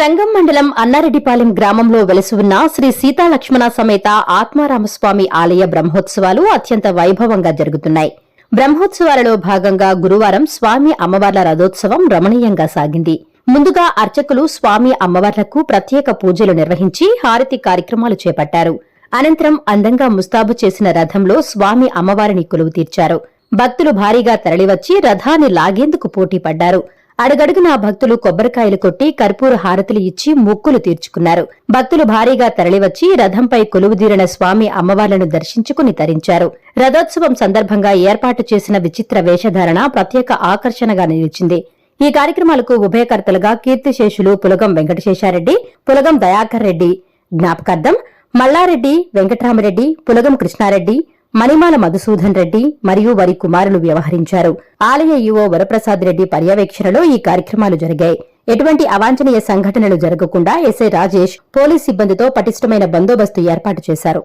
సంగం మండలం అన్నారెడ్డిపాలెం గ్రామంలో వెలసి ఉన్న శ్రీ సీతాలక్ష్మణ సమేత ఆత్మారామస్వామి ఆలయ బ్రహ్మోత్సవాలు అత్యంత వైభవంగా జరుగుతున్నాయి. బ్రహ్మోత్సవాలలో భాగంగా గురువారం స్వామి అమ్మవార్ల రథోత్సవం రమణీయంగా సాగింది. ముందుగా అర్చకులు స్వామి అమ్మవార్లకు ప్రత్యేక పూజలు నిర్వహించి హారతి కార్యక్రమాలు చేపట్టారు. అనంతరం అందంగా ముస్తాబు చేసిన రథంలో స్వామి అమ్మవారిని కొలువు తీర్చారు. భక్తులు భారీగా తరలివచ్చి రథాన్ని లాగేందుకు పోటీ పడ్డారు. అడుగడుగునా భక్తులు కొబ్బరికాయలు కొట్టి కర్పూర హారతులు ఇచ్చి మొక్కులు తీర్చుకున్నారు. భక్తులు భారీగా తరలివచ్చి రథంపై కొలువుదీరిన స్వామి అమ్మవార్లను దర్శించుకుని తరించారు. రథోత్సవం సందర్భంగా ఏర్పాటు చేసిన విచిత్ర వేషధారణ ప్రత్యేక ఆకర్షణగా నిలిచింది. ఈ కార్యక్రమాలకు ఉభయకర్తలుగా కీర్తిశేషులు పులగం వెంకటశేషారెడ్డి, పులగం దయాకర్ రెడ్డి జ్ఞాపకార్థం మల్లారెడ్డి, వెంకటరామరెడ్డి, పులగం కృష్ణారెడ్డి, మణిమాల మధుసూదన్ రెడ్డి మరియు వారి కుమారులు వ్యవహరించారు. ఆలయ ఈవో వరప్రసాద్ రెడ్డి పర్యవేక్షణలో ఈ కార్యక్రమాలు జరిగాయి. ఎటువంటి అవాంఛనీయ సంఘటనలు జరగకుండా ఎస్ఐ రాజేష్ పోలీస్ సిబ్బందితో పటిష్టమైన బందోబస్తు ఏర్పాటు చేశారు.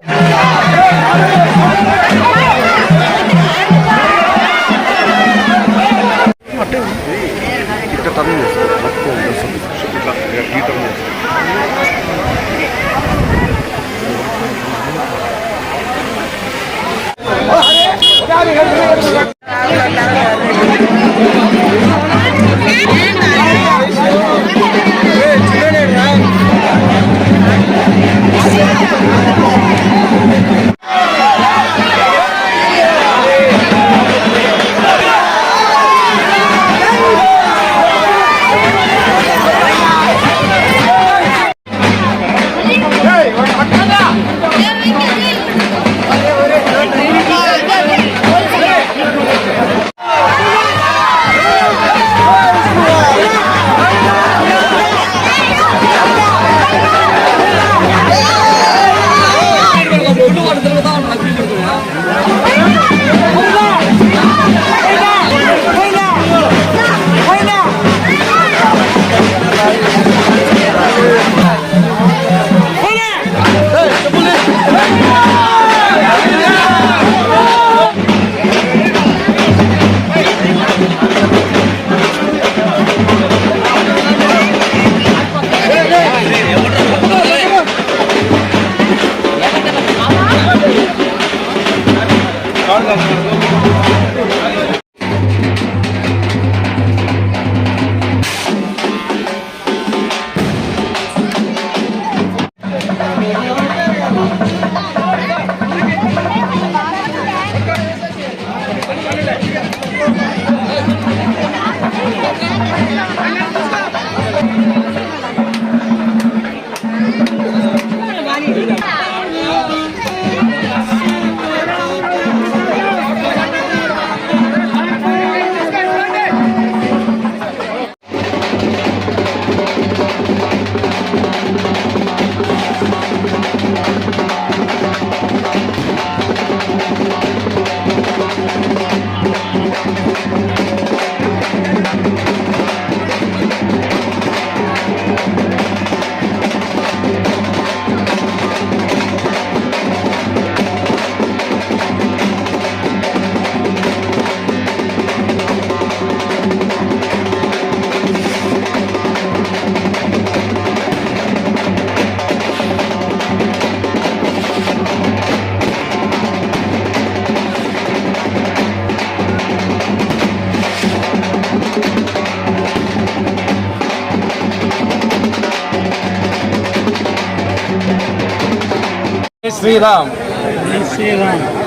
శ్రీరామ్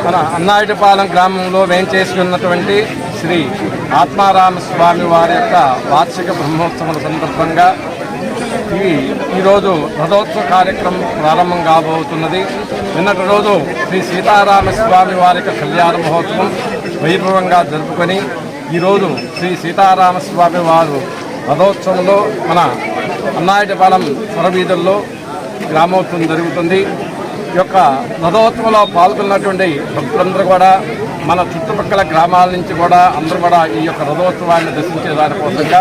మన అన్నారెడ్డిపాలెం గ్రామంలో వేంచేసుకున్నటువంటి శ్రీ ఆత్మారామ స్వామి వారి యొక్క వార్షిక బ్రహ్మోత్సవం సందర్భంగా ఈరోజు రథోత్సవ కార్యక్రమం ప్రారంభం కాబోతున్నది. నిన్నటి రోజు శ్రీ సీతారామస్వామి వారి యొక్క కళ్యాణ మహోత్సవం వైభవంగా జరుపుకొని ఈరోజు శ్రీ సీతారామస్వామి వారు రథోత్సవంలో మన అన్నారెడ్డిపాలెం సొరబీదుల్లో గ్రామోత్సవం జరుగుతుంది. ఈ యొక్క రథోత్సవంలో పాల్గొన్నటువంటి భక్తులందరూ కూడా మన చుట్టుపక్కల గ్రామాల నుంచి కూడా అందరూ కూడా ఈ యొక్క రథోత్సవాన్ని దర్శించే దానికోసంగా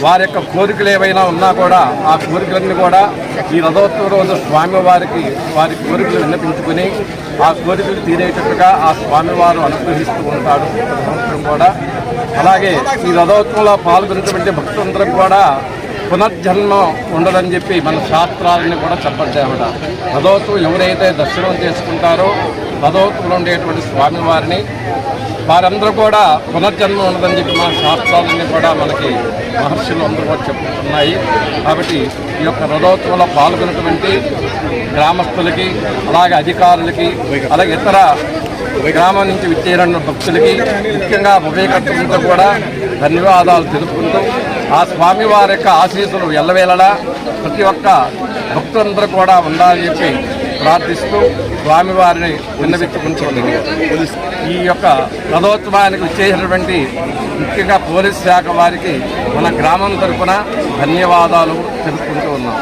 వారి యొక్క కోరికలు ఏవైనా ఉన్నా కూడా ఆ కోరికలన్నీ కూడా ఈ రథోత్సవం రోజు స్వామివారికి వారి కోరికలు విన్నపించుకుని ఆ కోరికలు తీరేటట్టుగా ఆ స్వామివారు అనుగ్రహిస్తూ ఉంటాడు సంవత్సరం కూడా. అలాగే ఈ రథోత్సవంలో పాల్గొన్నటువంటి భక్తులందరూ కూడా పునర్జన్మ ఉండదని చెప్పి మన శాస్త్రాలని కూడా చెప్పచ్చామట. రథోత్సవం ఎవరైతే దర్శనం చేసుకుంటారో రథోత్సవంలో ఉండేటువంటి స్వామివారిని వారందరూ కూడా పునర్జన్మ ఉండదని చెప్పి మన శాస్త్రాలన్నీ కూడా మనకి మహర్షులు అందరూ కూడా చెప్తున్నాయి. కాబట్టి ఈ యొక్క రథోత్సవంలో పాల్గొన్నటువంటి గ్రామస్తులకి, అలాగే అధికారులకి, అలాగే ఇతర గ్రామం నుంచి విచ్చేయనున్న భక్తులకి, ముఖ్యంగా ఉభయకర్తలతో కూడా ధన్యవాదాలు తెలుపుకుంటూ ఆ స్వామివారి యొక్క ఆశీస్సులు ఎల్లవేళలా ప్రతి ఒక్క భక్తులందరూ కూడా ఉండాలని చెప్పి ప్రార్థిస్తూ స్వామివారిని విన్నవించుకుంటున్నాము. ఈ యొక్క రథోత్సవానికి విచ్చేసినటువంటి ముఖ్యంగా పోలీస్ శాఖ వారికి మన గ్రామం తరఫున ధన్యవాదాలు తెలుపుకుంటూ ఉన్నాం.